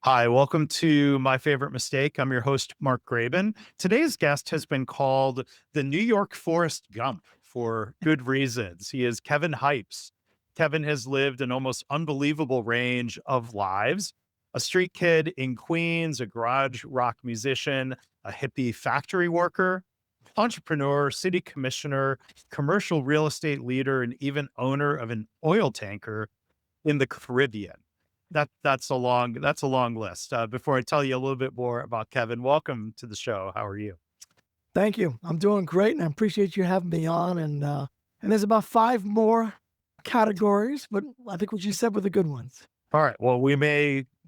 Hi, welcome to My Favorite Mistake. I'm your host, Mark Graban. Today's guest has been called the New York Forrest Gump for good reasons. He is Kevin Hipes. Kevin has lived an almost unbelievable range of lives: a street kid in Queens, a garage rock musician, a hippie factory worker, entrepreneur, city commissioner, commercial real estate leader, and even owner of an oil tanker in the Caribbean. That's a long list. Before I tell you a little bit more about Kevin, welcome to the show. How are you? Thank you. I'm doing great, and I appreciate you having me on. And there's about five more categories, but I think what you said were the good ones. All right. Well,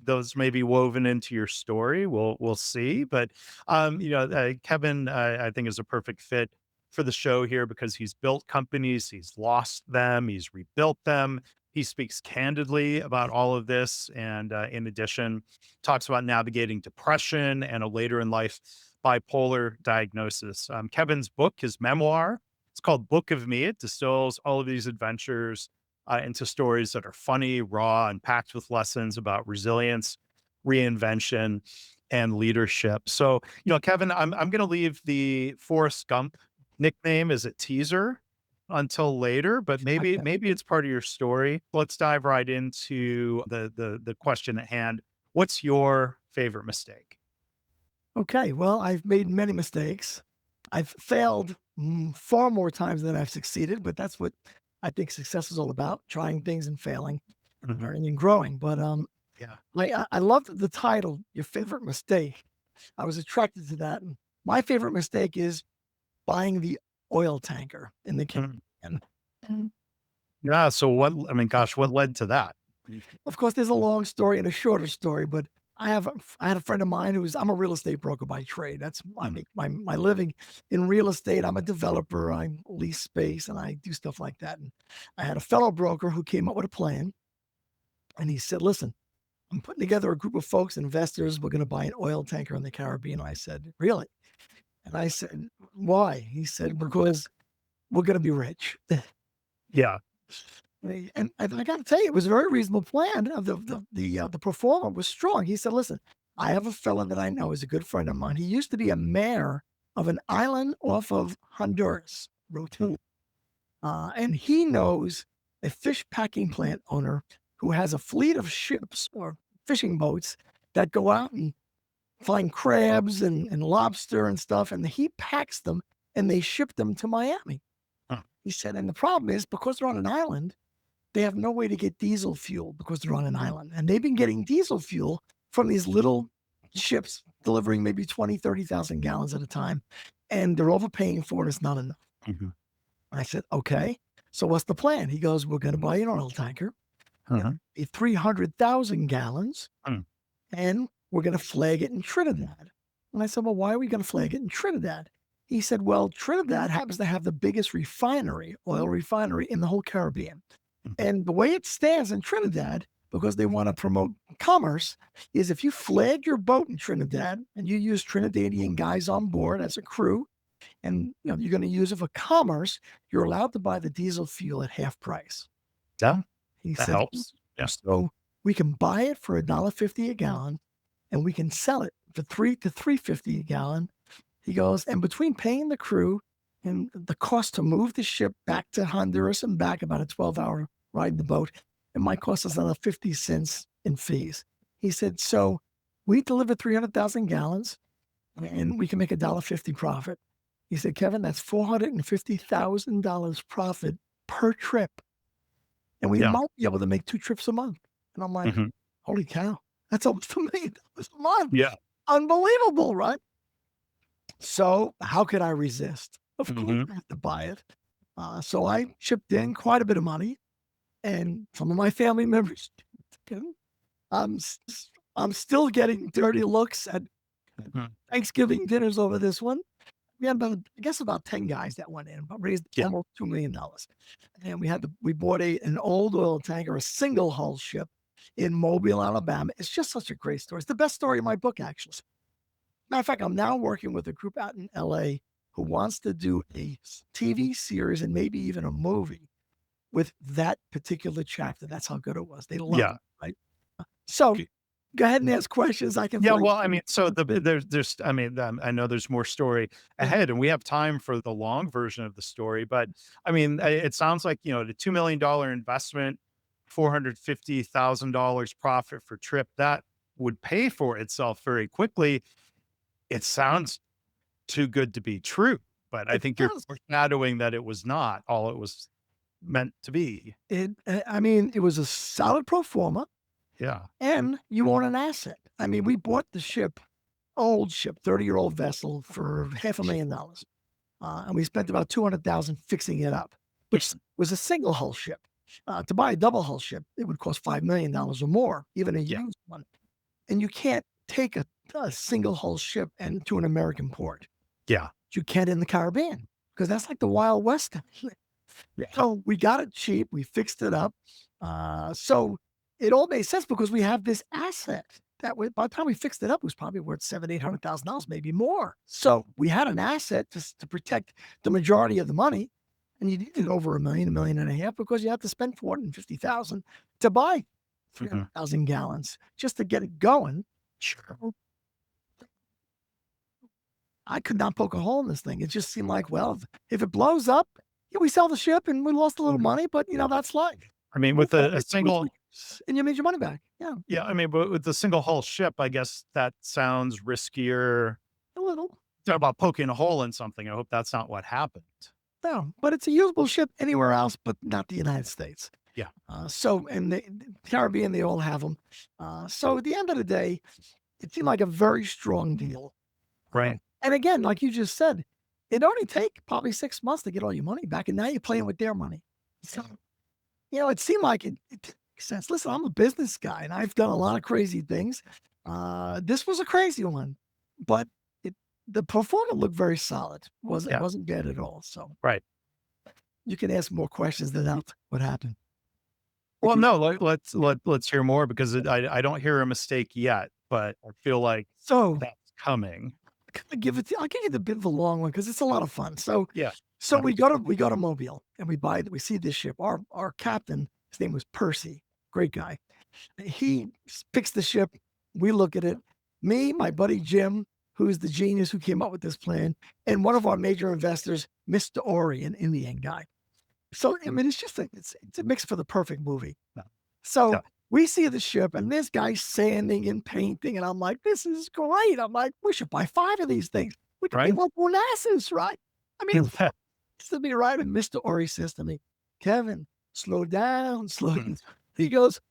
those may be woven into your story. We'll see. But Kevin, I think is a perfect fit for the show here because he's built companies, he's lost them, he's rebuilt them. He speaks candidly about all of this, and in addition, talks about navigating depression and a later in life bipolar diagnosis. Kevin's book, his memoir, it's called Book of Me. It distills all of these adventures into stories that are funny, raw, and packed with lessons about resilience, reinvention, and leadership. So, Kevin, I'm going to leave the Forrest Gump nickname as a teaser until later, but maybe it's part of your story. Let's dive right into the question at hand. What's your favorite mistake? Okay, well, I've made many mistakes. I've failed far more times than I've succeeded, but that's what I think success is all about: trying things and failing, and Mhm. learning and growing. But Yeah. I loved the title, "Your Favorite Mistake." I was attracted to that. And my favorite mistake is buying the oil tanker in the Mhm. Caribbean. Mm. Yeah. So I mean, gosh, what led to that? Of course, there's a long story and a shorter story, but I had a friend of mine I'm a real estate broker by trade. That's I Mhm. make my living in real estate. I'm a developer. I lease space and I do stuff like that. And I had a fellow broker who came up with a plan, and he said, "Listen, I'm putting together a group of folks, investors. We're going to buy an oil tanker in the Caribbean." I said, "Really?" And I said, "Why?" He said, "Because we're going to be rich." Yeah. And I got to tell you, it was a very reasonable plan. The performer was strong. He said, "Listen, I have a fella that I know is a good friend of mine. He used to be a mayor of an island off of Honduras, Mhm. Rotund, and he knows a fish packing plant owner who has a fleet of ships or fishing boats that go out and find crabs and lobster and stuff, and he packs them and they ship them to Miami." Huh. He said, "And the problem is because they're on an island." They have no way to get diesel fuel because they're on an island. And they've been getting diesel fuel from these little ships delivering maybe 20, 30,000 gallons at a time. And they're overpaying for it. It's not enough. Mhm. I said, "Okay. So what's the plan?" He goes, "We're going to buy an oil tanker, Uh-huh. 300,000 gallons, Mm. and we're going to flag it in Trinidad." And I said, "Well, why are we going to flag it in Trinidad?" He said, "Well, Trinidad happens to have the biggest refinery, oil refinery in the whole Caribbean. Mhm. And the way it stands in Trinidad, because they want to promote commerce, is if you flag your boat in Trinidad and you use Trinidadian guys on board as a crew, and you're going to use it for commerce, you're allowed to buy the diesel fuel at half price." Yeah, He that said, helps. Yeah. "So we can buy it for $1.50 a gallon, and we can sell it for 3 to 3.50 a gallon." He goes, "And between paying the crew and the cost to move the ship back to Honduras and back, about a 12-hour ride in the boat, it might cost us another 50 cents in fees." He said, "So we deliver 300,000 gallons and we can make $1.50 profit." He said, "Kevin, that's $450,000 profit per trip. And we Yeah. might be able to make 2 trips a month." And I'm like, Mhm. "Holy cow, that's almost $1 million a month. Yeah. Unbelievable, right?" So how could I resist? Of course, Mhm. I had to buy it. So I chipped in quite a bit of money, and some of my family members. I'm s- I'm still getting dirty looks at Mhm. Thanksgiving dinners over this one. We had about, I guess, about 10 guys that went in, but raised Yeah. almost $2 million. And we bought an old oil tanker, a single hull ship in Mobile, Alabama. It's just such a great story. It's the best story in my book, actually. Matter of fact, I'm now working with a group out in LA who wants to do a TV series and maybe even a movie with that particular chapter. That's how good it was. They loved Yeah. it, right? So Okay. Go ahead and ask questions. I can Yeah, fill you well, I in. mean, so there's I mean, I know there's more story Yeah. ahead, and we have time for the long version of the story, but I mean, it sounds like, the $2 million investment, $450,000 profit for trip, that would pay for itself very quickly. It sounds too good to be true, but I It think you're does. foreshadowing that it was not all it was meant to be. I mean, it was a solid pro forma, Yeah. and you own an asset. I mean, we bought the ship, old ship, 30-year-old vessel for $500,000. And we spent about 200,000 fixing it up, which was a single hull ship. To buy a double hull ship, it would cost $5 million or more, even a Yeah. used one. And you can't take a single hull ship and to an American port. Yeah. You can't in the Caribbean because that's like the Wild West. Yeah. So we got it cheap. We fixed it up. So it all made sense because we have this asset by the time we fixed it up, it was probably worth $700,000, $800,000, maybe more. So we had an asset to protect the majority of the money. And you needed over a million and a half because you have to spend 450,000 to buy Mhm. 300,000 gallons just to get it going. Sure. I could not poke a hole in this thing. It just seemed like, well, if it blows up, yeah, we sell the ship and we lost a little money, but that's life. I mean, Move with on a for 2 or 3 single years, and you made your money back. Yeah, Yeah, I mean, but with the single hull ship, I guess that sounds riskier. a little. Talk about poking a hole in something. I hope that's not what happened. No, but it's a usable ship anywhere else, but not the United States. Yeah. So, and the Caribbean, they all have them. So at the end of the day, it seemed like a very strong deal. Right. And again, like you just said, it only take probably 6 months to get all your money back, and now you're playing with their money. So, it seemed like it makes sense. Listen, I'm a business guy, and I've done a lot of crazy things. This was a crazy one, but it the performance looked very solid. Yeah. Wasn't bad at all. So Right. you can ask more questions than that. What happened? If Well, you no, let's hear more because I don't hear a mistake yet, but I feel like so that's coming. I'll give you the bit of the long one because it's a lot of fun. So Yeah. so we go to Mobile and we see this ship. Our captain, his name was Percy, great guy. He picks the ship. We look at it. Me, my buddy Jim, who's the genius who came up with this plan, and one of our major investors, Mr. Ori, an Indian guy. So I mean, it's a mix for the perfect movie. No. So Yeah. we see the ship, and this guy's sanding and painting, and I'm like, this is great. I'm like, we should buy 5 of these things. We could be Right. like Onassis, right? I mean, it's to be right. And Mr. Ori says to me, Kevin, slow down, slow down. He goes,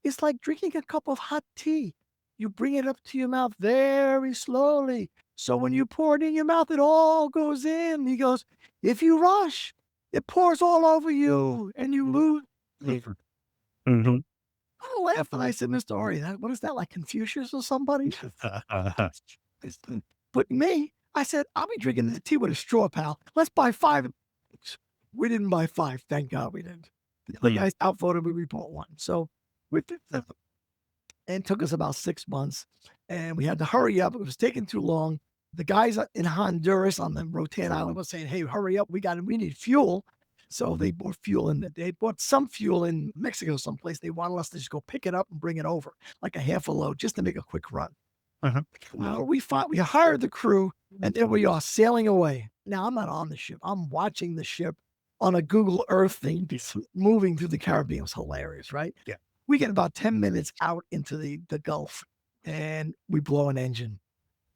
it's like drinking a cup of hot tea. You bring it up to your mouth very slowly. So when you pour it in your mouth, it all goes in. He goes, if you rush, it pours all over you and you lose flavor. Mhm. I laughed and I said, Mr. Ori, what is that, like Confucius or somebody? But me, I said, I'll be drinking the tea with a straw, pal. Let's buy 5. We didn't buy 5. Thank God we didn't. The other guys outvoted me. We bought 1. So we did that. And it took us about 6 months. And we had to hurry up. It was taking too long. The guys in Honduras on the Rotan Island were saying, hey, hurry up. We need fuel. So they bought fuel they bought some fuel in Mexico someplace. They wanted us to just go pick it up and bring it over, like a half a load, just to make a quick run. Uh-huh. Well, we hired the crew, and there we are sailing away. Now I'm not on the ship. I'm watching the ship on a Google Earth thing moving through the Caribbean. It was hilarious, right? Yeah. We get about 10 minutes out into the Gulf, and we blow an engine.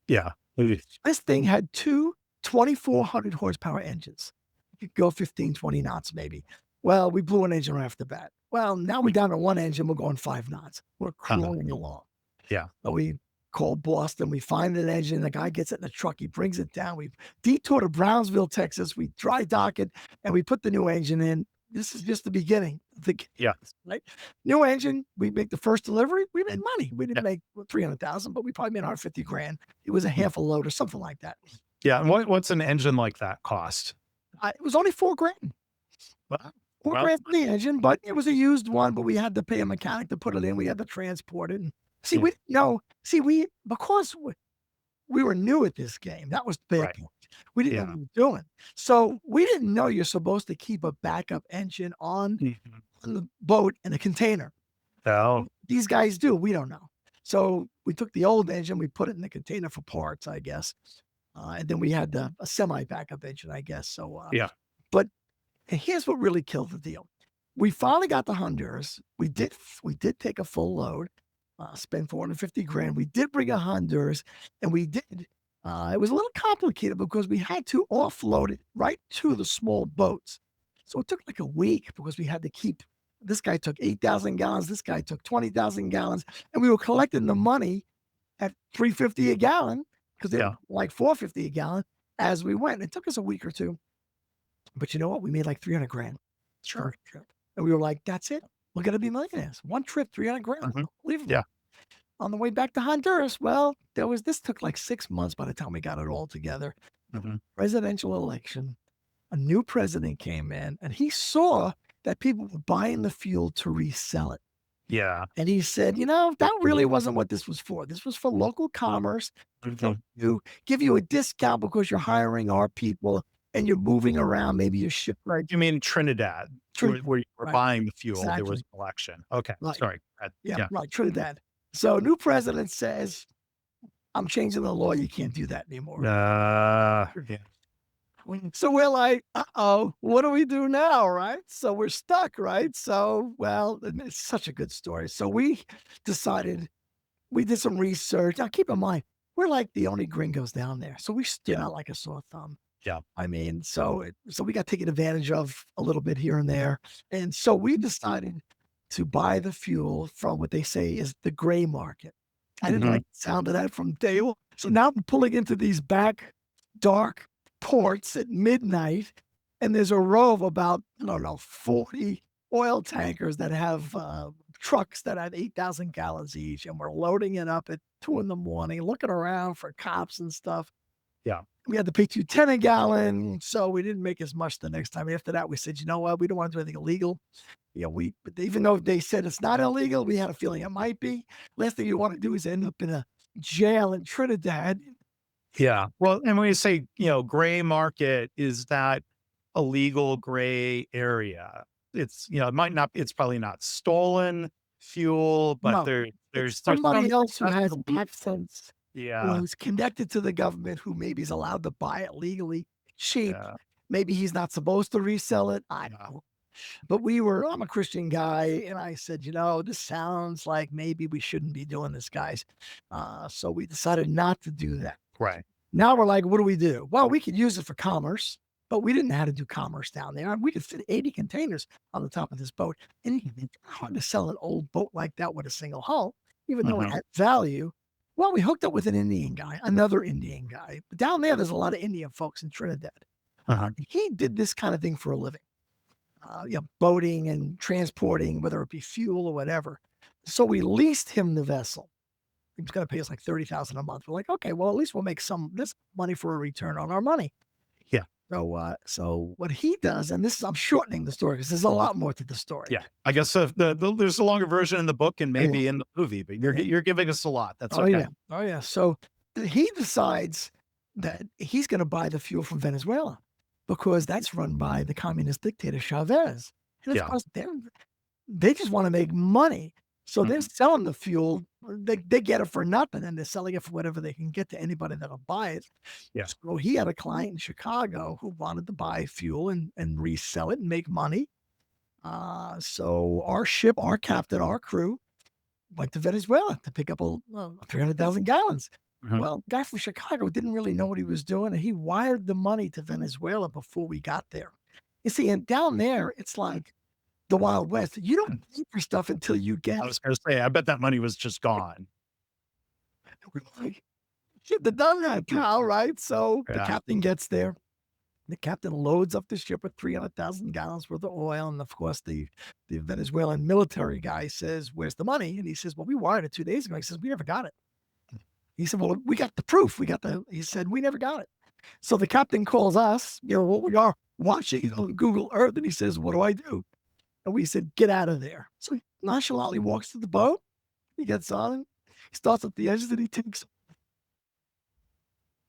Yeah. This thing had 2 2,400 horsepower engines. You could go 15, 20 knots maybe. Well, we blew an engine right off the bat. Well, now we're down to 1 engine. We're going 5 knots. We're crawling along. Yeah. But we call Boston. We find an engine. The guy gets it in the truck. He brings it down. We detour to Brownsville, Texas. We dry dock it, and we put the new engine in. This is just the beginning. Yeah. Right? New engine. We make the first delivery. We made money. We didn't Yeah. make 300,000, but we probably made 150 grand. It was a half a load or something like that. Yeah. And what's an engine like that cost? It was only 4 grand. Well, 4 well, grand for the engine, but it was a used one, but we had to pay a mechanic to put it in. We had to transport it. And see, Yeah. we didn't know. See, because we were new at this game. That was the bad Right. point. We didn't know Yeah. what we were doing. So we didn't know you're supposed to keep a backup engine on Mhm. the boat in a container. Oh, These guys do. We don't know. So we took the old engine, we put it in the container for parts, I guess. And then we had a semi backup engine, I guess. Yeah. But here's what really killed the deal. We finally got to Honduras. We did take a full load, spend 450 grand. We did bring a Honduras, and we did. It was a little complicated because we had to offload it right to the small boats. So it took like a week because we had to keep. This guy took 8,000 gallons. This guy took 20,000 gallons, and we were collecting the money at 350 a gallon because they're Yeah. like 450 a gallon as we went. It took us a week or two, but you know what? We made like 300 grand Sure. first trip. And we were like, that's it. We're going to be millionaires. One trip, 300 grand. Mhm. Unbelievable. Yeah. On the way back to Honduras, well, this took like 6 months by the time we got it all together. Mhm. Presidential election, a new president came in and he saw that people were buying the fuel to resell it. Yeah. And he said, that really wasn't what this was for. This was for local commerce, help Mhm. you, give you a discount because you're hiring our people and you're moving around. Maybe your ship, Right. You mean Trinidad, where you were right? buying the fuel, there was Exactly. an election. Okay. Right. Sorry. Yeah, Yeah. right, Trinidad. So new president says, "I'm changing the law. You can't do that anymore." Yeah. So we're like, "Uh-oh, what do we do now?" Right? So we're stuck, right? So, well, it's such a good story. So decided we did some research. Now, keep in mind, we're like the only gringos down there, so we stood Yeah. out like a sore thumb. Yeah. I mean, so we got taken advantage of a little bit here and there, and so we decided to buy the fuel from what they say is the gray market. I didn't Mhm. like the sound of that from day one. So now I'm pulling into these back dark ports at midnight, and there's a row of about, I don't know, 40 oil tankers that have trucks that have 8,000 gallons each, and we're loading it up at 2 in the morning, looking around for cops and stuff. Yeah. We had to pay 210 a gallon, so we didn't make as much the next time. After that, we said, "You know what? We don't want to do anything illegal." But even though they said it's not illegal, we had a feeling it might be. Last thing you want to do is end up in a jail in Trinidad. Yeah. Well, and when you say, gray market, is that a legal gray area? It might not, it's probably not stolen fuel, but No, it's there's somebody some else who has questionable. access, Yeah. who's connected to the government, who maybe is allowed to buy it legally cheap. Yeah. Maybe he's not supposed to resell it. I don't Yeah. know. But I'm a Christian guy, and I said, this sounds like maybe we shouldn't be doing this, guys. So we decided not to do that. Right. Now we're like, what do we do? Well, we could use it for commerce, but we didn't know how to do commerce down there. We could fit 80 containers on the top of this boat. And it's hard to sell an old boat like that with a single hull, even though it Mhm. had value. Well, we hooked up with an Indian guy, another Indian guy. But down there, there's a lot of Indian folks in Trinidad. Uh-huh. He did this kind of thing for a living, boating and transporting, whether it be fuel or whatever. So we leased him the vessel. He was going to pay us like 30,000 a month. We're like, okay, well, at least we'll make this money for a return on our money. Yeah. So what he does, and I'm shortening the story because there's a lot more to the story. Yeah. I guess there's a longer version in the book and Yeah. maybe in the movie, but Yeah. you're giving us a lot. That's Oh okay. yeah. Oh yeah. So he decides that he's going to buy the fuel from Venezuela because that's run by the communist dictator Chavez. And of Yeah. course, they just want to make money. So they're Mhm. selling the fuel. They get it for nothing and they're selling it for whatever they can get to anybody that'll buy it. Yeah. So he had a client in Chicago who wanted to buy fuel and resell it and make money. So our ship, our captain, our crew went to Venezuela to pick up 300,000 gallons. Mhm. Well, guy from Chicago didn't really know what he was doing, and he wired the money to Venezuela before we got there. You see, and down there, it's like the Wild West. You don't pay for stuff until you I get it. was gonna say, I bet that money was just gone. We're like, shouldn't have done that, pal, right? So the Yeah. captain gets there. The captain loads up the ship with 300,000 gallons worth of oil. And of course, the Venezuelan military guy says, "Where's the money?" And he says, "Well, we wired it 2 days ago." He says, "We never got it." He said, "Well, we got the proof. He said, "We never got it." So the captain calls us, what we are watching it on Google Earth. And he says, "What do I do?" And we said, "Get out of there." So he nonchalantly walks to the boat. He gets on, he starts at the edge and he takes.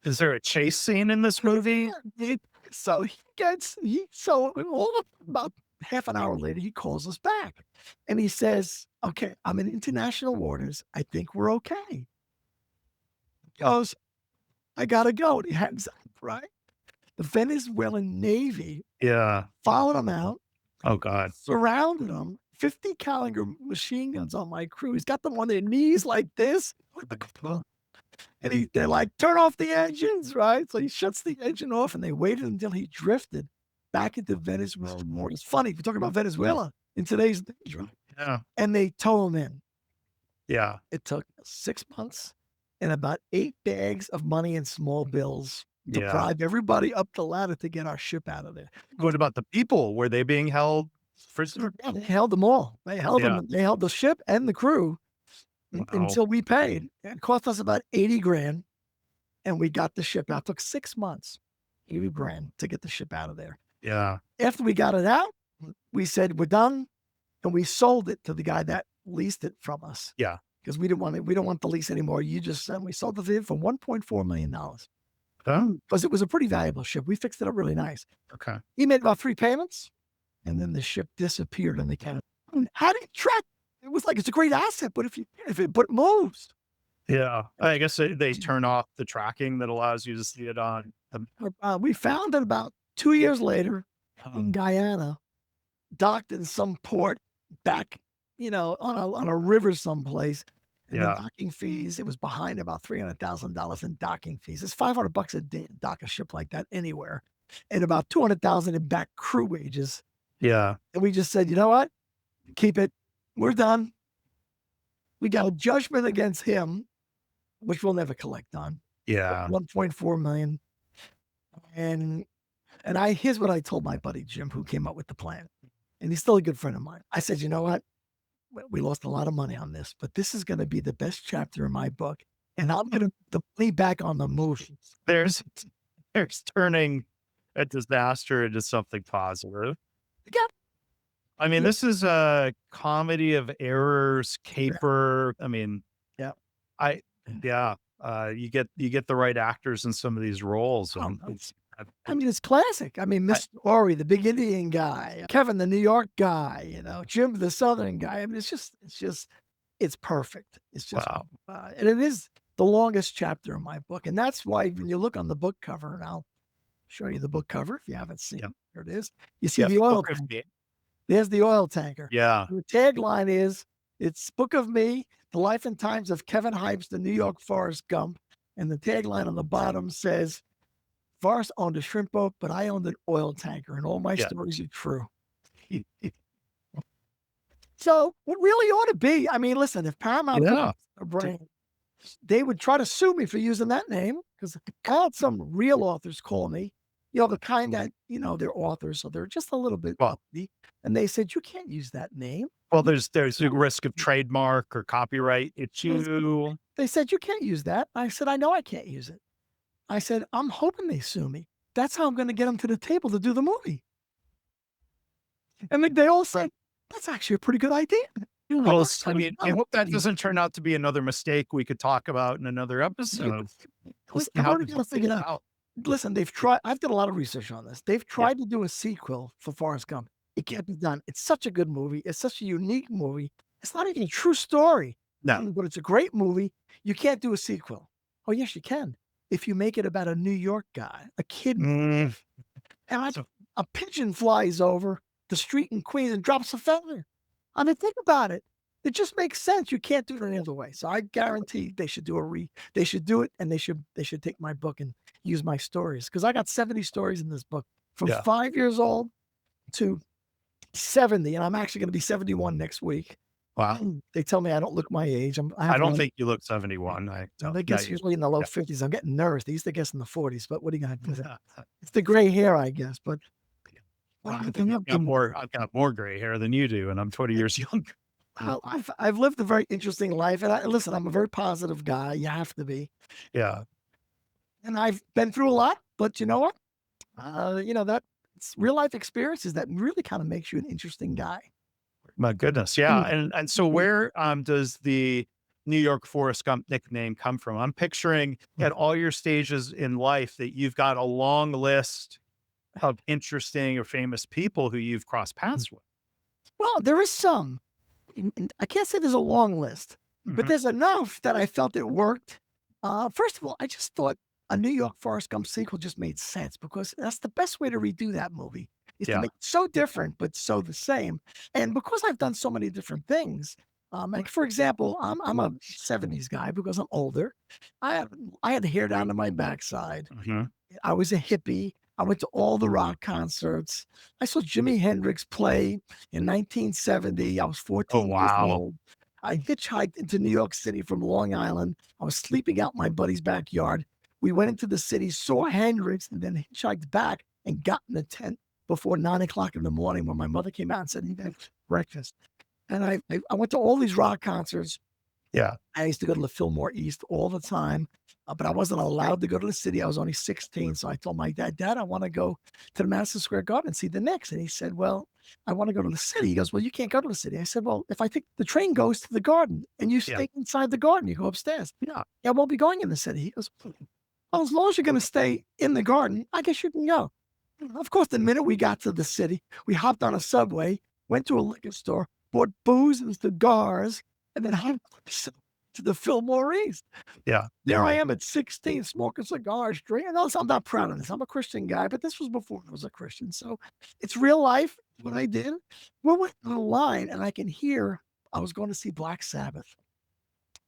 Is there a chase scene in this movie? It so he gets he so all of about half an hour later, he calls us back and he says, Okay, I'm in international waters. I think we're okay. He goes, I gotta go. And he hangs up, right? The Venezuelan Navy Yeah. followed him out, Oh god. surrounded him, 50 caliber machine guns on my crew. He's got them on their knees like this. And they're like, turn off the engines, right? So he shuts the engine off and they waited until he drifted back into Venezuelan waters. It's funny, if you're talking about Venezuela in today's days, right? Yeah. And they tow him in. Yeah. It took 6 months and about 8 bags of money and small bills to Yeah. bribe everybody up the ladder to get our ship out of there. What about the people? Were they being held prisoner? Yeah, they held them all. Yeah. They held the ship and the crew Wow. until we paid. It cost us about 80 grand and we got the ship out. It took 6 months, 80 grand to get the ship out of there. Yeah. After we got it out, we said, we're done. And we sold it to the guy that leased it from us Yeah. because we didn't want it. We don't want the lease anymore. You just said we sold it to him for $1.4 million Oh, because it was a pretty valuable ship. We fixed it up really nice. okay. He made about 3 payments and then the ship disappeared and they kind of, how do you track? It was like, it's a great asset, but but it moves. Yeah. I guess they turn off the tracking that allows you to see it on We found it about 2 years later in um, Guyana, docked in some port back, on a river someplace. And the yeah. docking fees, it was behind about $300,000 in docking fees. It's $500 a day to dock a ship like that anywhere, and about 200,000 in back crew wages. Yeah. And we just said, you know what? Keep it. We're done. We got a judgment against him, which we'll never collect on. Yeah. 1.4 million. And here's what I told my buddy Jim, who came up with the plan. And he's still a good friend of mine. I said, you know what? We lost a lot of money on this, but this is going to be the best chapter in my book. And I'm going to the money back on the movies. There's there's turning a disaster into something positive. Yeah. I mean, Yeah. this is a comedy of errors, Yeah. caper. I mean, Yeah. I yeah, you get the right actors in some of these roles, Oh, and no. I mean, it's classic. I mean, Mr. Ori, the big Indian guy, Kevin, the New York guy, Jim, the Southern guy. I mean, it's perfect. It's just, wow, and it is the longest chapter in my book. And that's why when you look on the book cover, and I'll show you the book cover if you haven't seen yeah, it. Here it is. You see yeah, the oil Book of tank. Me, There's the oil tanker. yeah, The tagline is, it's Book of Me, the life and times of Kevin Hypes, the New York Forrest Gump. And the tagline on the bottom says, Forrest owned a shrimp boat, but I owned an oil tanker, and all my yeah, stories are true. So what really ought to be, I mean, listen, if Paramount took yeah, a brain, they would try to sue me for using that name because I had some real authors call me, the kind that, they're authors, so they're just a little bit well, uppity. And they said, you can't use that name. there's a risk of trademark or copyright issue. They said, you can't use that. I said, I know I can't use it. I said, I'm hoping they sue me. That's how I'm going to get them to the table to do the movie. And they all said, that's actually a pretty good idea. Well, I mean, I hope that doesn't turn out to be another mistake we could talk about in another episode. We'll see I've how already this got to figure it plays out. out. Listen, I've done a lot of research on this. They've Yeah, tried to do a sequel for Forrest Gump. It can't be done. It's such a good movie. It's such a unique movie. It's not even a true story, no, but it's a great movie. You can't do a sequel. Oh, yes, you can. If you make it about a New York guy, a kid, mm, and so a pigeon flies over the street in Queens and drops a feather. I mean, think about it. It just makes sense. You can't do it any other way. So I guarantee they should they should do it, and they should take my book and use my stories because I got 70 stories in this book from yeah, 5 years old to 70, and I'm actually going to be 71 next week. wow. They tell me I don't look my age. I I have don't one. think you look 71. I don't. They No, guess usually in the low yeah. 50s. I'm getting nervous. They used to guess in the 40s, but what are you going to do? It's the gray hair, I guess. But Well, I've got more gray hair than you do, and I'm 20 years younger. well, I've lived a very interesting life, and listen, I'm a very positive guy. You have to be, Yeah. and I've been through a lot. But you know what? That it's real life experiences that really kind of makes you an interesting guy. My goodness. Yeah. Mm. And so where does the New York Forest Gump nickname come from? I'm picturing at all your stages in life that you've got a long list of interesting or famous people who you've crossed paths with. Well, there is some. And I can't say there's a long list, but Mhm. there's enough that I felt it worked. First of all, I just thought a New York Forrest Gump sequel just made sense because that's the best way to redo that movie is to Yeah. make it so different but so the same. And because I've done so many different things, like for example, I'm a '70s guy because I'm older. I had I had hair down to my backside. Mhm. I was a hippie. I went to all the rock concerts. I saw Jimi Hendrix play in 1970. I was Oh, 14 years wow. old. I hitchhiked into New York City from Long Island. I was sleeping out in my buddy's backyard. We went into the city, saw Hendrix, and then hitchhiked back and got in the tent before 9 o'clock in the morning when my mother came out and said, "You got breakfast." And I went to all these rock concerts. Yeah. I used to go to the Fillmore East all the time, but I wasn't allowed to go to the city. I was only 16. So I told my dad, "Dad, I want to go to the Madison Square Garden and see the Knicks." And he said, "Well, I want to go to the city." He goes, "Well, you can't go to the city." I said, "Well, if I think the train goes to the garden and you Yeah. stay inside the garden, you go upstairs." Yeah. "Yeah, I won't be going in the city." He goes, "Well, as long as you're going to stay in the garden, I guess you can go." Of course, the minute we got to the city, we hopped on a subway, went to a liquor store, bought booze and cigars, and then hopped to the Fillmore East. Yeah. There I am at 16 smoking cigars, drinking. Also, I'm not proud of this. I'm a Christian guy, but this was before I was a Christian. So it's real life. What I did, we went on a line and I can hear I was going to see Black Sabbath,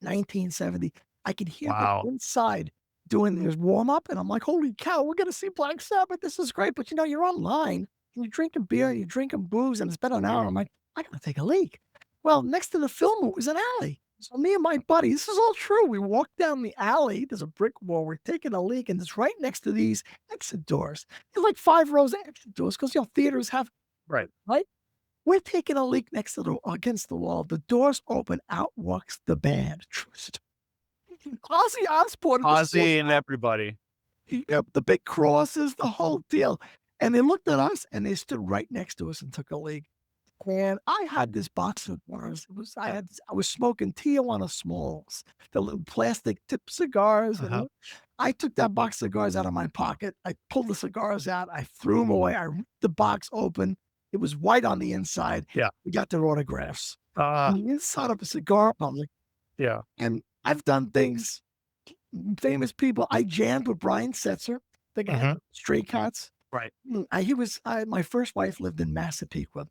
1970. I could hear them Wow. inside doing their warm up. And I'm like, holy cow, we're going to see Black Sabbath. This is great. But you're online and you're drinking beer, you're drinking booze, and it's been an hour. I'm like, I got to take a leak. Well, next to the film was an alley. So me and my buddy, this is all true. We walked down the alley. There's a brick wall. We're taking a leak, and it's right next to these exit doors. There's like 5 rows of exit doors because theaters have Right. right. We're taking a leak next to the against the wall. The doors open. Out walks the band. True story. Ozzy Osbourne was so Ozzy and everybody. yep, the big crosses, the whole deal. And they looked at us and they stood right next to us and took a leak. And I had this box of cigars. I was smoking Tijuana Smalls, the little plastic tip cigars. Uh-huh. I took that box of cigars out of my pocket. I pulled the cigars out. I threw them away. I ripped the box open. It was white on the inside. Yeah. We got their autographs Uh, on the inside of a cigar public. yeah. And I've done things, famous people. I jammed with Brian Setzer, the guy Mhm. from Stray Cats. Right. My first wife lived in Massapequa.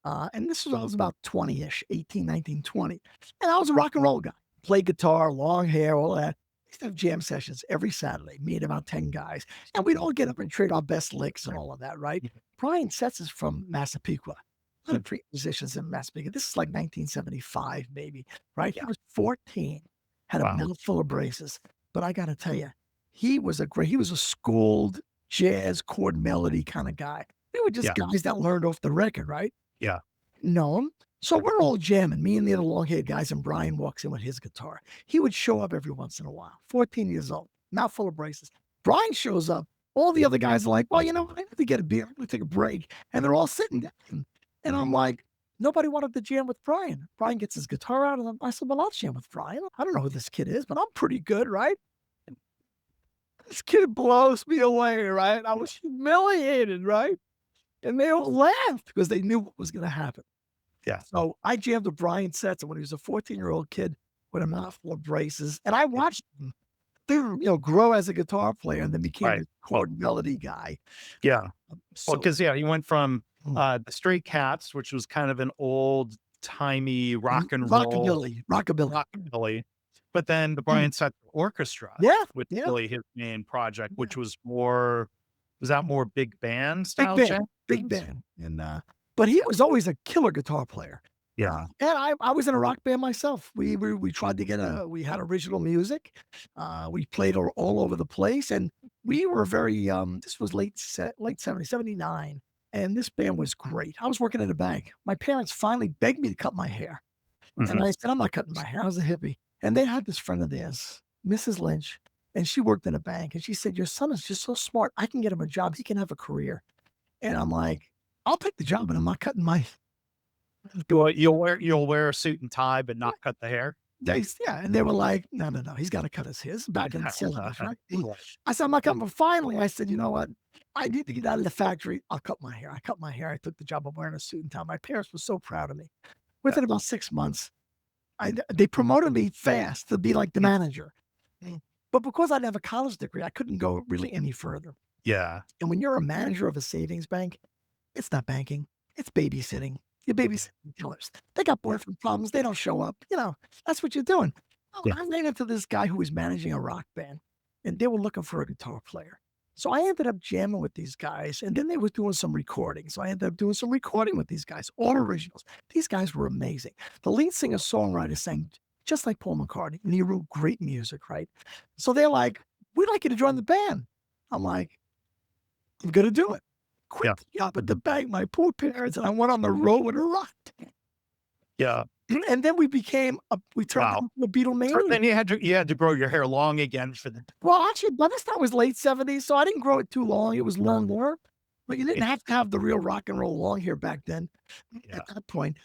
And this was, I was about 20-ish, 18, 19, 20. And I was a rock and roll guy, play guitar, long hair, all that. I used to have jam sessions every Saturday, me and about 10 guys. And we'd all get up and trade our best licks and all of that, right? Mhm. Brian Setz is from Massapequa. A lot of great musicians in Massapequa. This is like 1975, maybe, right? He Yeah. was 14, had a Wow. mouthful of braces. But I got to tell you, he was a schooled jazz chord melody kind of guy. They were just Yeah. guys that learned off the record, right? Yeah. Know him. So we're all jamming, me and the other long-haired guys, and Brian walks in with his guitar. He would show up every once in a while, 14 years old, mouthful of braces. Brian shows up. All the other guys are like, well, you know what? I have to get a beer. I'm going to take a break. And they're all sitting down. And I'm like, nobody wanted to jam with Brian. Brian gets his guitar out. And I said, well, I'll jam with Brian. I don't know who this kid is, but I'm pretty good, right? This kid blows me away, right? I was humiliated, right? And they all laughed because they knew what was going to happen. Yeah. So I jammed with Brian Setzer when he was a 14-year-old kid with a mouthful of braces, and I Yeah. watched him, grow as a guitar player and then became Right. this chord melody guy. Yeah. Well, So because yeah, he went from mm, the Stray Cats, which was kind of an old timey rock and roll rockabilly. rockabilly, but then the Mm, Brian Setzer Orchestra, yeah, which is yeah, really his main project, yeah. which was more was that more big band Big style band, big jazz? band, but he was always a killer guitar player. Yeah. And I was in a rock band myself. We tried to get we had original music. We played all over the place, and we were very, this was late 70s, 79, and this band was great. I was working at a bank. My parents finally begged me to cut my hair, and Mhm. I said, "I'm not cutting my hair." I was a hippie. And they had this friend of theirs, Mrs. Lynch, and she worked in a bank, and she said, "Your son is just so smart. I can get him a job. He can have a career." And I'm like, "I'll take the job, but I'm not cutting my." You'll wear a suit and tie, but not cut the hair? Yeah, and they were like, "No, no, no, he's gotta cut his hair." This is back in the '70s, right? I said, "I'm not cutting," but finally, I said, "You know what? I need to get out of the factory. I'll cut my hair." I cut my hair. I took the job of wearing a suit and tie. My parents were so proud of me. Yeah. Within about 6 months, they promoted me fast to be like the Mm. manager. But because I didn't have a college degree, I couldn't go really any further. Yeah. And when you're a manager of a savings bank, it's not banking, it's babysitting. You're babysitting killers. They got boyfriend problems, they don't show up. That's what you're doing. Oh, Yeah. I ran into this guy who was managing a rock band, and they were looking for a guitar player. So I ended up jamming with these guys, and then they were doing some recording. So I ended up doing some recording with these guys, all originals. These guys were amazing. The lead singer songwriter sang just like Paul McCartney, and he wrote great music, right? So they're like, "We'd like you to join the band." I'm like, "I'm gonna do it." Quit Yeah. the job at the bank, my poor parents, and I went on the road with a rock. Yeah. And then we turned Wow. into a So Beatlemania. then you had to grow your hair long again for the Well, actually, by this time it was late '70s, so I didn't grow it too long. It was longer, but you didn't have to have the real rock and roll long hair back then. Yeah. At that point,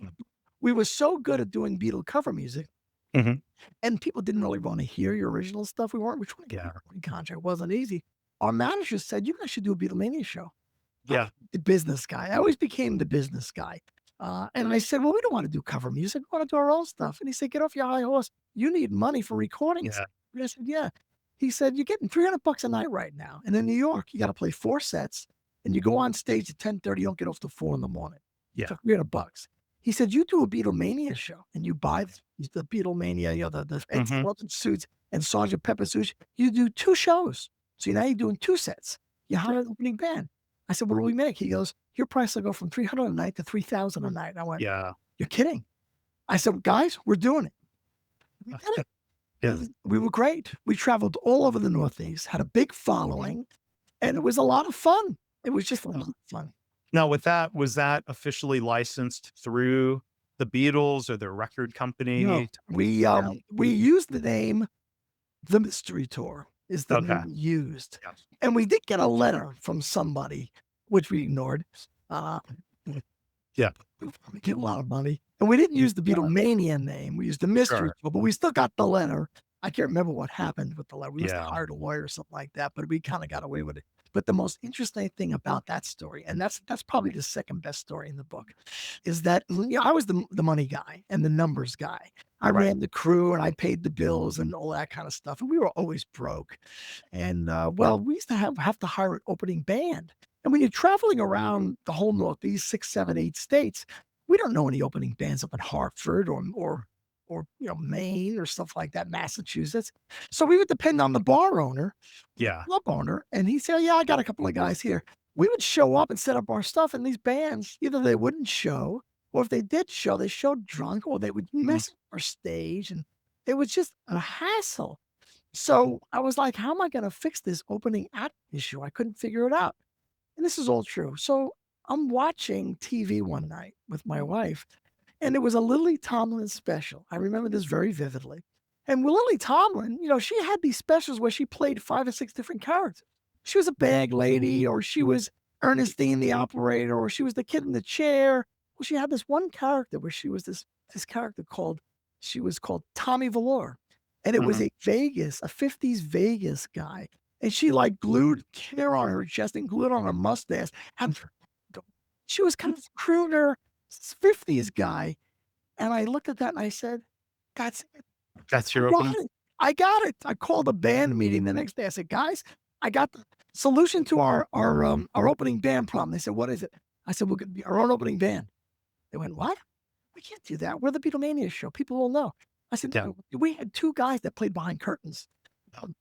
Mm. we were so good at doing Beatle cover music, Mhm. and people didn't really want to hear your original stuff. We trying to get a Yeah. recording contract. It wasn't easy. Our manager said, "You guys should do a Beatlemania show." I'm Yeah. the business guy. I always became the business guy. And I said, "Well, we don't want to do cover music. We want to do our own stuff." And he said, "Get off your high horse. You need money for recordings." Yeah. And I said, "Yeah." He said, "You're getting $300 a night right now. And in New York, you got to play 4 sets and you go on stage at 10:30. You don't get off till 4 in the morning Yeah. for $300." He said, "You do a Beatlemania show and you buy the Beatlemania, the Ed Mhm. Sullivan suits and Sergeant Pepper suits. You do 2 shows. So now you're doing 2 sets. You hire an opening band." I said, "What do we make?" He goes, "Your price will go from 300 a night to 3,000 a night." And I went, Yeah. "You're kidding." I said, "Guys, we're doing it." We did it. Yeah. We were great. We traveled all over the Northeast, had a big following, and it was a lot of fun. It was just a lot of fun. Now with that, was that officially licensed through the Beatles or their record No, company? No. we used the name The Mystery Tour is the Okay. name we used. Yeah. And we did get a letter from somebody, which we ignored. Uh, Yeah. we get a lot of money. And we didn't use the Beatlemania name. We used the Mystery Sure. Tour, but we still got the letter. I can't remember what happened with the letter. We must have Yeah. hired a lawyer or something like that, but we kind of got away with it. But the most interesting thing about that story, and that's probably the second best story in the book, is that I was the money guy and the numbers guy. I Right. ran the crew and I paid the bills and all that kind of stuff. And we were always broke. And well, we used to have to hire an opening band. And when you're traveling around the whole Northeast, 6, 7, 8 states, we don't know any opening bands up in Hartford or Maine or stuff like that, Massachusetts. So we would depend on the bar owner, Yeah. club owner, and he'd say, "Yeah, I got a couple of guys here." We would show up and set up our stuff, and these bands, either they wouldn't show, or if they did show, they showed drunk, or they would Mhm. mess up our stage, and it was just a hassle. So I was like, "How am I gonna fix this opening act issue?" I couldn't figure it out. And this is all true. So I'm watching TV one night with my wife, and it was a Lily Tomlin special. I remember this very vividly. And with Lily Tomlin, she had these specials where she played 5 or 6 different characters. She was a bag lady, or she was Ernestine the operator, or she was the kid in the chair. Well, she had this one character where she was this character called Tommy Valor. And it was Mhm. a 50s Vegas guy. And she like glued hair on her chest and glued on her mustache. And she was kind of a crooner 50s guy. And I looked at that and I said, "That's it. That's I your got opening? it. I got it." I called a band meeting the next day. I said, "Guys, I got the solution to our opening band problem." They said, "What is it?" I said, "We're gonna be our own opening band." They went, "What? We can't do that. We're the Beatlemania show. People will know." I said, Yeah. "No, we had 2 guys that played behind curtains.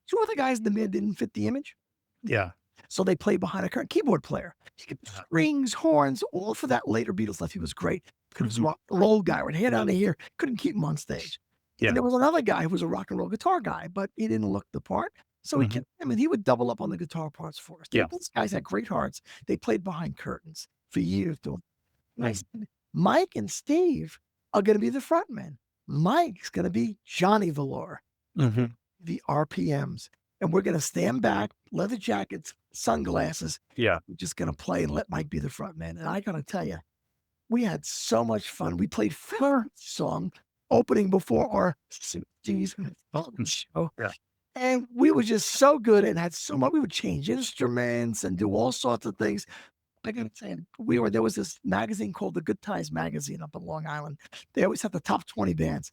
2 other guys in the mid didn't fit the image. Yeah. So they played behind a curtain. Keyboard player. He could Uh-huh. strings, horns, all for that later Beatles stuff. He was great. Because he was a Mhm. rock and roll guy with hair down to here. Couldn't keep him on stage. And Yeah. there was another guy who was a rock and roll guitar guy, but he didn't look the part. So we Mhm. kept him and he would double up on the guitar parts for us. Yeah. These guys had great hearts. They played behind curtains for years doing. And I Mm. said, "Mike and Steve are going to be the frontmen. Mike's going to be Johnny Valor, Mhm. the RPMs. And we're going to stand back, leather jackets, sunglasses. Yeah. We're just going to play and let Mike be the frontman." And I got to tell you, we had so much fun. We played Filler song opening before our 60s show. Yeah. And we were just so good and had so much. We would change instruments and do all sorts of things. I gotta say, there was this magazine called the Good Times Magazine up in Long Island. They always have the top 20 bands.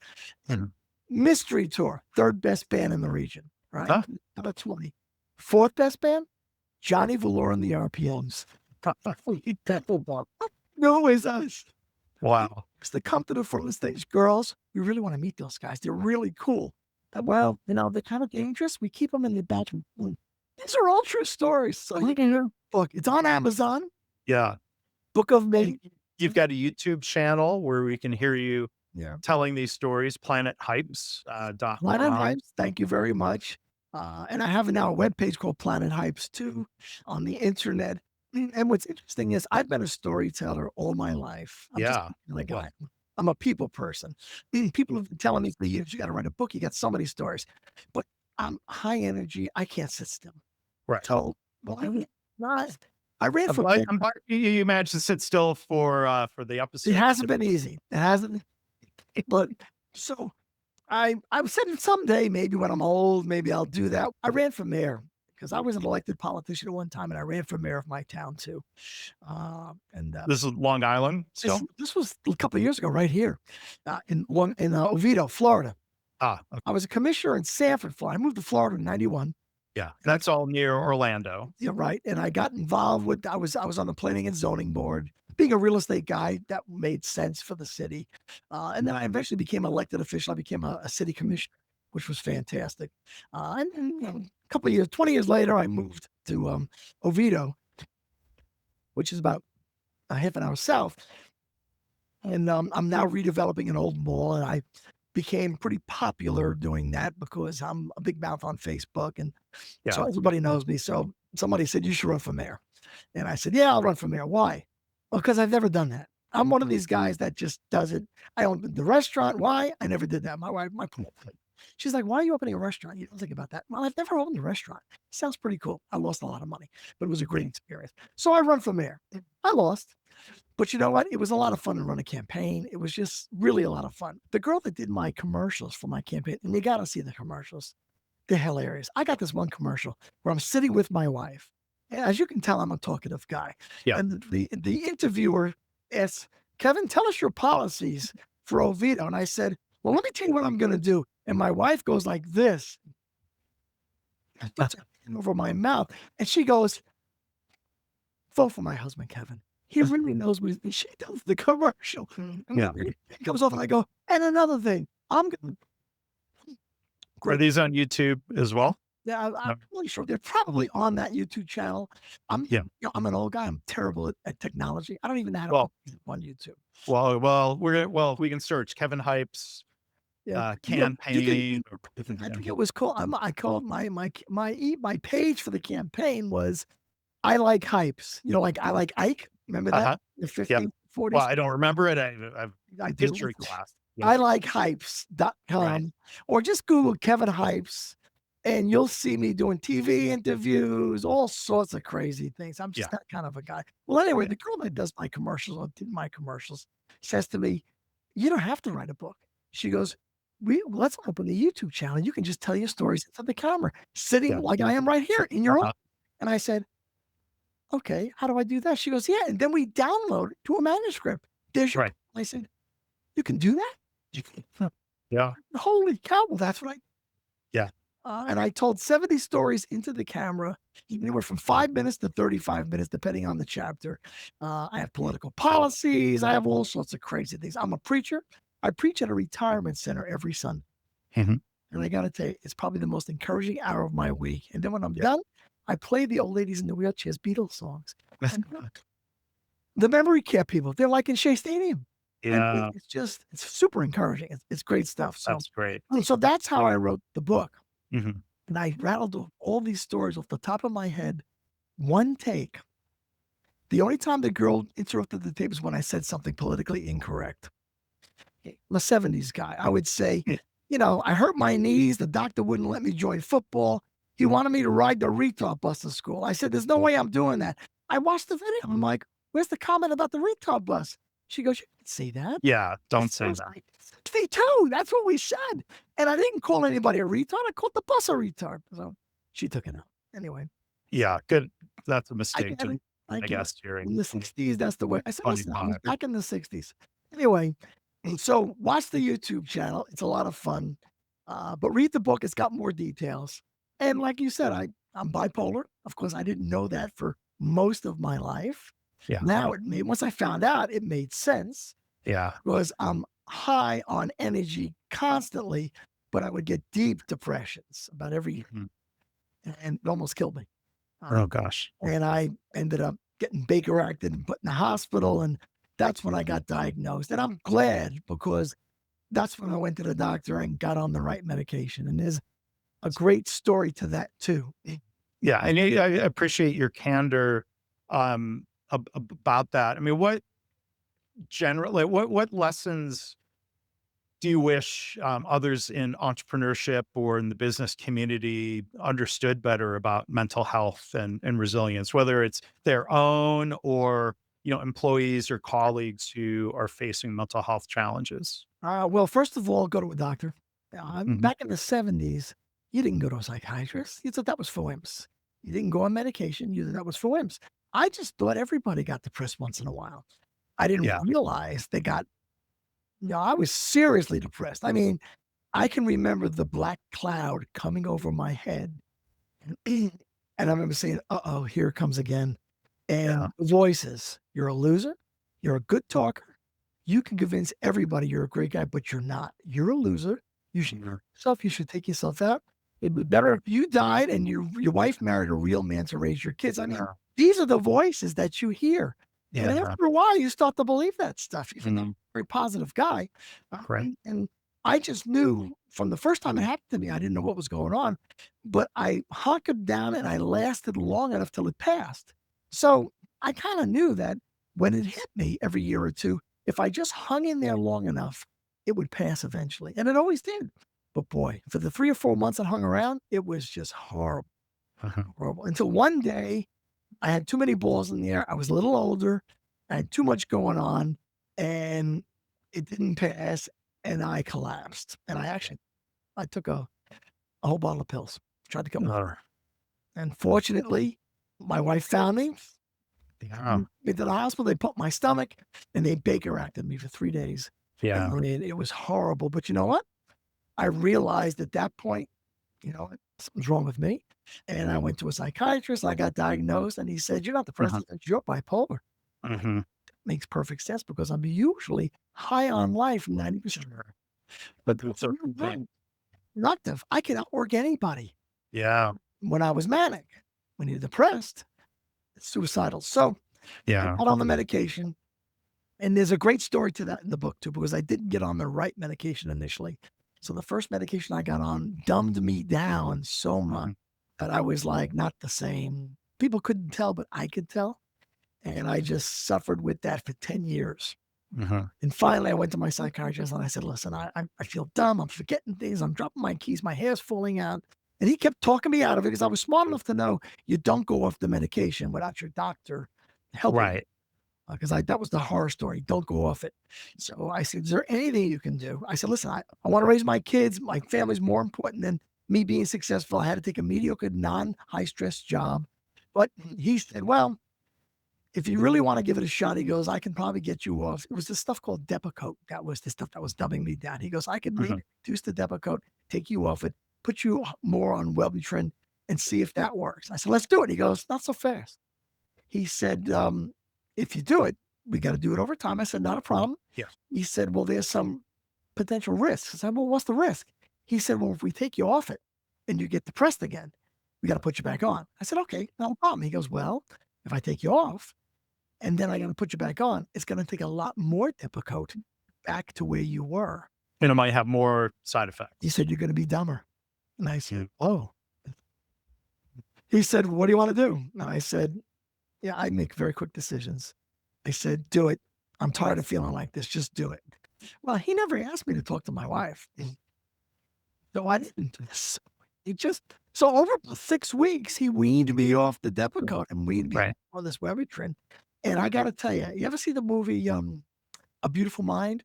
Mhm. Mystery Tour, third best band in the region, right? Huh? Out of 20. Fourth best band, Johnny Velour and the RPMs. No, it's us. Wow. It's to come to the front of the stage. Girls, we really want to meet those guys. They're really cool. Well, they're kind of dangerous. We keep them in the bedroom. These are all true stories. So you can hear book. It's on Amazon. Yeah. Book of And May. you've got a YouTube channel where we can hear you Yeah. telling these stories, Planet Hypes, dot Planet com. Hypes. Thank you very much. And I have now a webpage called Planet Hypes too on the internet. And what's interesting is I've been a storyteller all my life. I'm just Yeah. like Well, I'm a people person. People have been telling me for years, you got to write a book. You got so many stories, but I'm high energy. I can't sit still. right. So, well, not. I ran for. You managed to sit still for the It episode. hasn't been easy. It hasn't. But so I said someday, maybe when I'm old, maybe I'll do that. I ran for mayor because I was an elected politician at one time, and I ran for mayor of my town too. And This is Long Island this still? this was a couple of years ago, right here, in Oviedo, Florida. Okay. I was a commissioner in Sanford, Florida. I moved to Florida in '91. Yeah. That's all near Orlando. Yeah, right. And I got involved with. I was on the planning and zoning board. Being a real estate guy, that made sense for the city. And then I eventually became an elected official. I became a city commissioner, which was fantastic. And a couple of years, 20 years later, I moved to Oviedo, which is about a half an hour south. And I'm now redeveloping an old mall, and I became pretty popular doing that because I'm a big mouth on Facebook, and Yeah. so everybody knows me. So somebody said you should run for mayor, and I said, yeah, I'll run for mayor. Why? Well, because I've never done that. I'm one of these guys that just does it. I own the restaurant. Why? I never did that. My wife, she's like, why are you opening a restaurant? You don't think about that. Well, I've never owned a restaurant. Sounds pretty cool. I lost a lot of money, but it was a great experience. So I run for mayor. I lost. But you know what? It was a lot of fun to run a campaign. It was just really a lot of fun. The girl that did my commercials for my campaign, and you got to see the commercials, they're hilarious. I got this one commercial where I'm sitting with my wife. And as you can tell, I'm a talkative guy. Yeah. And the interviewer asks, Kevin, tell us your policies for Oviedo. And I said, well, let me tell you what I'm going to do. And my wife goes like this, over my mouth. And she goes, vote for my husband, Kevin. He really knows what she does the commercial. Yeah. It comes off and I go, and another thing, I'm going Are these on YouTube as well? yeah, I'm No. really sure they're probably on that YouTube channel. Yeah. I'm an old guy. I'm terrible at technology. I don't even know how to Well, on YouTube. Well, we can search Kevin Hypes Yeah. campaign. I think it was cool. I called my page for the campaign was I like hypes. Like I like Ike. Remember that? Uh-huh. The Yeah. 50s, 40s. Well, I don't remember it. I've I do. history class. Yeah. I like hypes.com Right. or just Google Kevin Hypes and you'll see me doing TV interviews, all sorts of crazy things. I'm Yeah. just that kind of a guy. Well, anyway, the girl that does my commercials or did my commercials says to me, you don't have to write a book. She goes, let's open the YouTube channel. You can just tell your stories into the camera, sitting Yeah. like I am right here in your Uh-huh. own. And I said, okay, how do I do that? She goes, yeah. And then we download it to a manuscript. There's your, Right. I said, you can do that? You can, Yeah. holy cow. Well, that's what Yeah. and I told 70 stories into the camera, anywhere from 5 minutes to 35 minutes, depending on the chapter. I have political policies. I have all sorts of crazy things. I'm a preacher. I preach at a retirement center every Sunday. Mhm. And I got to tell you, it's probably the most encouraging hour of my week. And then when I'm Yeah. done, I play the old ladies in the wheelchairs Beatles songs. And the memory care people, they're like in Shea Stadium. And Yeah. it's super encouraging. It's great stuff. That's great. So that's how I wrote the book. Mhm. And I rattled all these stories off the top of my head, one take. The only time the girl interrupted the tape is when I said something politically incorrect. I'm a 70s guy. I would say, I hurt my knees. The doctor wouldn't let me join football. He wanted me to ride the retard bus to school. I said, there's no way I'm doing that. I watched the video. I'm like, where's the comment about the retard bus? She goes, you can say that. Yeah. Don't say that. Me too. That's what we said. And I didn't call anybody a retard. I called the bus a retard. So she took it out. Anyway. Yeah. Good. That's a I mistake. get it. I I can't. guess, during In the 60s, that's the way. I said, listen, I was 25. back in the 60s. Anyway, and so watch the YouTube channel. It's a lot of fun. But read the book. It's got more details. And like you said, I'm bipolar. Of course, I didn't know that for most of my life. Yeah. Now it made, once I found out, it made sense Yeah. because I'm high on energy constantly, but I would get deep depressions about every year, Mhm. and it almost killed me. Oh, Um, gosh. and I ended up getting Baker acted and put in the hospital, and that's when I got diagnosed. And I'm glad because that's when I went to the doctor and got on the right medication. And there's a great story to that too. Yeah, and I appreciate your candor, about that. I mean, what generally, what lessons do you wish, others in entrepreneurship or in the business community understood better about mental health and resilience, whether it's their own or, employees or colleagues who are facing mental health challenges? Well, first of all, go to a doctor. Mhm. Back in the 70s, you didn't go to a psychiatrist. You thought that was for wimps. You didn't go on medication. You thought that was for wimps. I just thought everybody got depressed once in a while. I didn't Yeah. realize they got, I was seriously depressed. I mean, I can remember the black cloud coming over my head. And I remember saying, uh oh, here it comes again. Yeah. And voices, you're a loser. You're a good talker. You can convince everybody you're a great guy, but you're not. You're a loser. You should hurt yourself. You should take yourself out. It'd be better if you died and your wife married a real man to raise your kids. I mean, Yeah. these are the voices that you hear. And Yeah. after a while, you start to believe that stuff, even though I'm Mhm. a very positive guy. Right. And I just knew from the first time it happened to me, I didn't know what was going on, but I hunkered down and I lasted long enough till it passed. So I kind of knew that when it hit me every year or two, if I just hung in there long enough, it would pass eventually. And it always did. But boy, for the 3 or 4 months I hung around, it was just horrible, Uh-huh. horrible. Until one day I had too many balls in the air. I was a little older. I had too much going on and it didn't pass. And I collapsed. And I took a whole bottle of pills, tried to cut my. Uh, And fortunately, my wife found me. They got yeah. me to the hospital. They put my stomach and they Baker acted me for 3 days. Yeah. And it was horrible. But you know what? I realized at that point, something's wrong with me. And I went to a psychiatrist. I got diagnosed, and he said, "You're not Uh-huh. depressed, you're bipolar." Mhm. Makes perfect sense because I'm usually high on life 90%. Sure. But there's a Right. Productive. I can outwork anybody. Yeah. When I was manic, when you're depressed, it's suicidal. So I Yeah. got on the medication. And there's a great story to that in the book too, because I didn't get on the right medication initially. So the first medication I got on dumbed me down so much Mhm. that I was like not the same. People couldn't tell, but I could tell. And I just suffered with that for 10 years. Mhm. And finally, I went to my psychiatrist and I said, listen, I feel dumb. I'm forgetting things. I'm dropping my keys. My hair's falling out. And he kept talking me out of it because I was smart enough to know you don't go off the medication without your doctor helping Right. because I that was the horror story. Don't go off it. So I said, "Is there anything you can do?" I said, "Listen, I want to raise my kids. My family's more important than me being successful. I had to take a mediocre, non-high stress job." But he said, "Well, if you really want to give it a shot," he goes, "I can probably get you off." It was this stuff called Depakote. That was the stuff that was dumbing me down. He goes, "I could maybe Mhm. reduce the Depakote, take you off it, put you more on Wellbutrin, and see if that works." I said, "Let's do it." He goes, "Not so fast." He said, "If you do it, we got to do it over time." I said, "Not a problem." Yeah. He said, "Well, there's some potential risks." I said, "Well, what's the risk?" He said, "Well, if we take you off it and you get depressed again, we got to put you back on." I said, "Okay, not a problem." He goes, "Well, if I take you off and then I got to put you back on, it's going to take a lot more Depakote back to where you were." And it might have more side He effects. said, "You're going to be dumber." And I Yeah. said, "Oh." He said, "What do you want to do?" And I said, "Yeah, I make very quick decisions." I said, "Do it. I'm tired of feeling like this. Just do it." Well, he never asked me to talk to my wife. So I didn't do this. He just so over the 6 weeks, he weaned me off the Depakote and weaned me Right. on this Wellbutrin. And I gotta tell you ever see the movie, A Beautiful Mind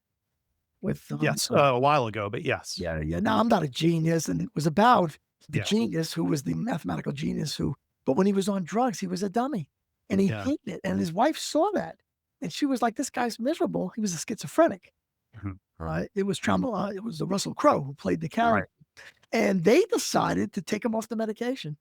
with, Yes, a while ago, but yes. yeah, yeah. Now, I'm not a genius, and it was about the Yeah. genius who was the mathematical genius who but when he was on drugs, he was a dummy. and he Yeah. hated it. And his wife saw that, and she was like, "This guy's miserable." He was a schizophrenic. Mhm. It was it was Russell Crowe who played the Right. character, and they decided to take him off the medication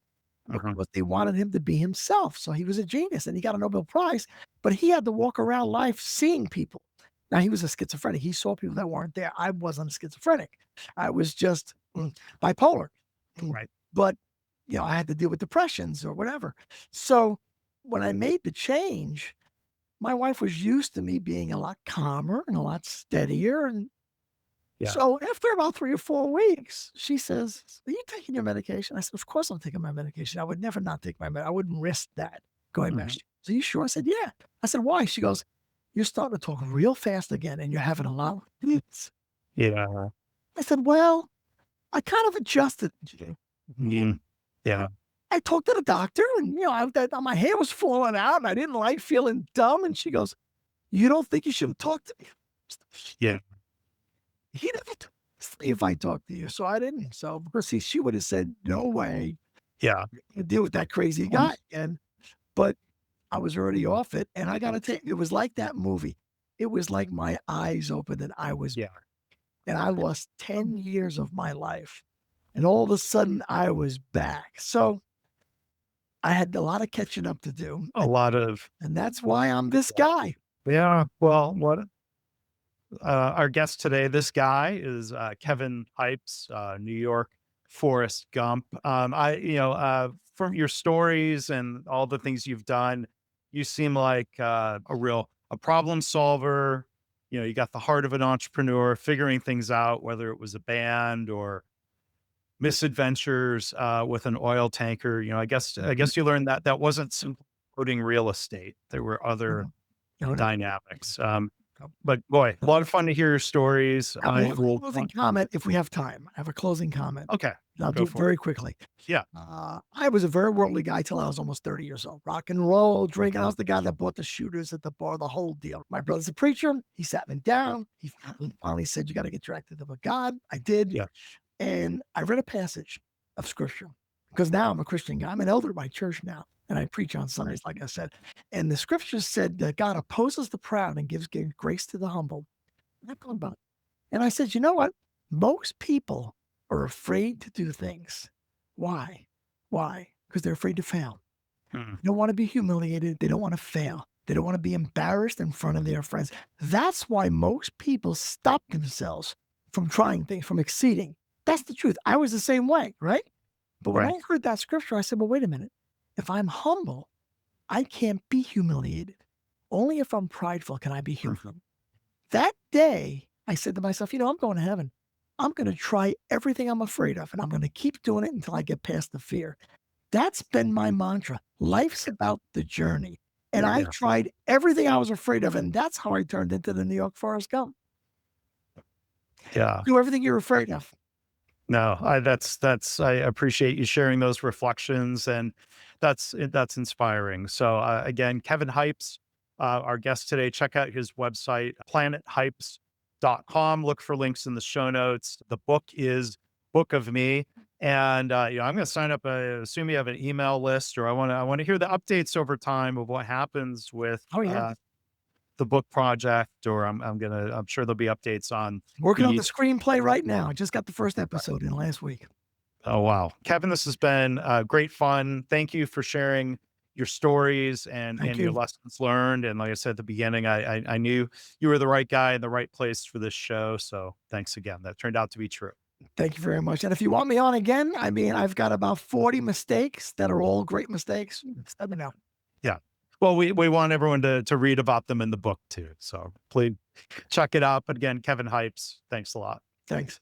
Uh-huh. because they wanted him to be himself. So he was a genius, and he got a Nobel Prize. But he had to walk around life seeing people. Now he was a schizophrenic. He saw people that weren't there. I wasn't a schizophrenic. I was just bipolar. Mm, Right. But I had to deal with depressions or whatever. So when I made the change, my wife was used to me being a lot calmer and a lot steadier. And Yeah. so after about 3 or 4 weeks, she says, "Are you taking your medication?" I said, "Of course I'm taking my medication. I would never not take my med I wouldn't risk that going back." Mhm. She goes, "Are you sure?" I said, "Yeah." I said, "Why?" She goes, "You're starting to talk real fast again, and you're having a lot of fits." Yeah. I said, "Well, I kind of adjusted." Mhm. Yeah. I talked to the doctor and, my hair was falling out and I didn't like feeling dumb. And she goes, "You don't think you should have talked to me?" Yeah. He never told me if I talked to you. So I didn't. So, of course, she would have said, "No way Yeah. you deal with that crazy guy." And, but I was already off it. And I got to tell you, it was like that movie. It was like my eyes opened Yeah. and I lost 10 years of my life. And all of a sudden I was back. So I had a lot of catching up to do. A lot of And that's why I'm this guy. yeah. Well, what our guest today, this guy is Kevin Hipes, New York Forrest Gump. From your stories and all the things you've done, you seem like a problem solver. You got the heart of an entrepreneur, figuring things out, whether it was a band or misadventures with an oil tanker. I guess you learned that that wasn't simply putting real estate. There were other No, no, no. dynamics. But boy, a lot of fun to hear your stories. I I have a will. closing comment if we have time. I have a closing comment. Okay, And I'll go do it for it. very quickly. Yeah. I was a very worldly guy till I was almost 30 years old. Rock and roll, drinking. I was the guy that bought the shooters at the bar, the whole deal. My brother's a preacher. He sat me down. He finally said, "You got to get your act together with God." I did. Yeah. And I read a passage of scripture because now I'm a Christian guy. I'm an elder at my church now, and I preach on Right. Sundays, like I said. And the scripture said that God opposes the proud and gives grace to the humble. And I thought about it. And I said, "You know what? Most people are afraid to do things. Why? Why? Because they're afraid to fail. Mm, They don't want to be humiliated. They don't want to fail. They don't want to be embarrassed in front of their friends. That's why most people stop themselves from trying things, from exceeding. That's the truth. I was the same way, right? But when right. I heard that scripture, I said, well, wait a minute. If I'm humble, I can't be humiliated. Only if I'm prideful can I be Mhm. humiliated. That day, I said to myself, I'm going to heaven. I'm going to try everything I'm afraid of, and I'm going to keep doing it until I get past the fear. That's been my mantra. Life's about the journey. And I Yeah. tried everything I was afraid of, and that's how I turned into the New York Forrest Gump. Yeah. Do everything you're afraid of. No, that's I appreciate you sharing those reflections, and that's inspiring. So again, Kevin Hipes, our guest today. Check out his website, planethypes.com. Look for links in the show notes. The book is Book of Me. And I'm going to sign up. I assume you have an email list, or I want to hear the updates over time of what happens with Oh, yeah. the book project. Or I'm sure there'll be updates on Working on the the screenplay right now. I just got the first episode in last week. Oh, wow. Kevin, this has been great fun. Thank you for sharing your stories Thank and your you. lessons learned. And like I said at the beginning, I knew you were the right guy in the right place for this show. So thanks again. That turned out to be true. Thank you very much. And if you want me on again, I mean, I've got about 40 mistakes that are all great mistakes. Just let me know. Yeah. Well, we want everyone to read about them in the book too. So please check it out. But again, Kevin Hipes, thanks a lot. Thanks.